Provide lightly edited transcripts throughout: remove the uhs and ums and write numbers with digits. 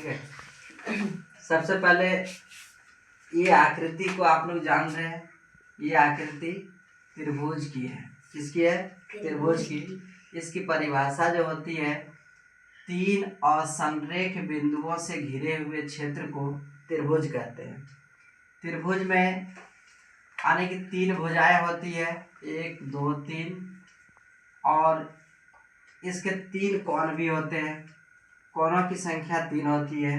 है। सबसे पहले ये आकृति को आप लोग जान रहे हैं, ये आकृति त्रिभुज की है। किसकी है? त्रिभुज की। इसकी परिभाषा जो होती है, 3 असंरेख बिंदुओं से घिरे हुए क्षेत्र को त्रिभुज कहते हैं। त्रिभुज में आने की 3 भुजाएं होती है, 1 2 3, और इसके 3 कोण भी होते हैं। कोणों की संख्या 3 होती है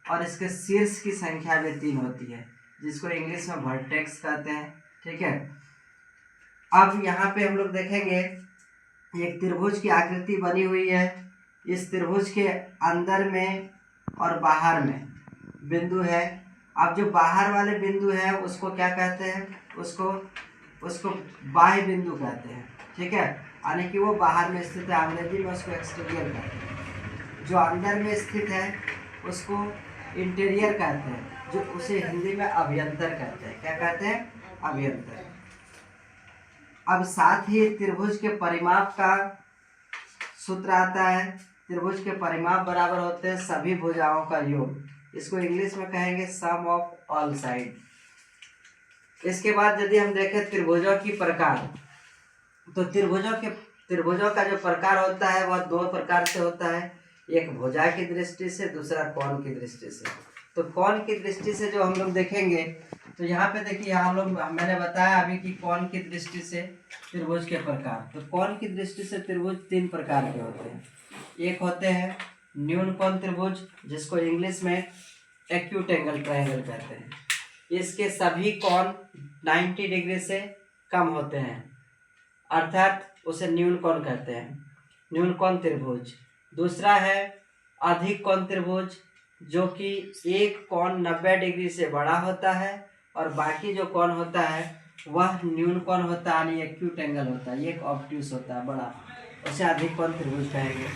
और इसके शीर्ष की संख्या भी 3 होती है, जिसको इंग्लिश में वर्टेक्स कहते हैं। ठीक है। अब यहाँ पे हम लोग देखेंगे एक त्रिभुज की आकृति बनी हुई है। इस त्रिभुज के अंदर में और बाहर में बिंदु है। अब जो बाहर वाले बिंदु है उसको क्या कहते हैं? उसको बाह्य बिंदु कहते हैं। ठीक है, यानी कि वो बाहर में स्थित है, अंग्रेजी में उसको एक्सटीरियर कहते हैं। जो अंदर में स्थित है उसको इंटीरियर कहते हैं, जो उसे हिंदी में अभ्यंतर कहते हैं। क्या कहते हैं? अभ्यंतर। अब साथ ही त्रिभुज के परिमाप का सूत्र आता है। त्रिभुज के परिमाप बराबर होते हैं सभी भुजाओं का योग। इसको इंग्लिश में कहेंगे सम ऑफ ऑल साइड। इसके बाद यदि हम देखें त्रिभुजों की प्रकार, तो त्रिभुजों का जो प्रकार होता है वह 2 प्रकार से होता है। एक भुजा की दृष्टि से, दूसरा कोण की दृष्टि से। तो कोण की दृष्टि से जो हम लोग देखेंगे, तो यहाँ पे देखिए, हम लोग मैंने बताया अभी कि कोण की दृष्टि से त्रिभुज के प्रकार। तो कोण की दृष्टि से त्रिभुज 3 प्रकार के होते हैं। एक होते हैं न्यून कोण त्रिभुज, जिसको इंग्लिश में एक्यूट एंगल ट्रायंगल कहते हैं। इसके सभी कोण 90 डिग्री से कम होते हैं, अर्थात उसे न्यून कोण कहते हैं, न्यून कोण त्रिभुज। दूसरा है अधिक कोण त्रिभुज, जो कि एक कोण 90 डिग्री से बड़ा होता है और बाकी जो कोण होता है वह न्यून कोण होता है, यानी एक्यूट एंगल होता है, एक ऑब्ट्यूस होता है बड़ा, उसे अधिक कोण त्रिभुज कहेंगे।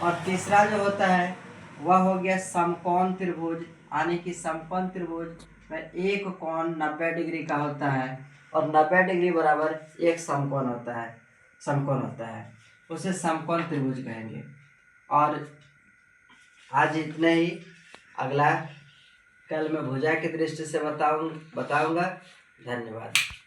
और तीसरा जो होता है वह हो गया समकोण त्रिभुज, यानी कि समकोण त्रिभुज में एक कोण 90 डिग्री का होता है और 90 डिग्री बराबर एक समकोण होता है, उसे समकोण त्रिभुज कहेंगे। और आज इतने ही। अगला कल मैं भुजा की दृष्टि से बताऊंगा। धन्यवाद।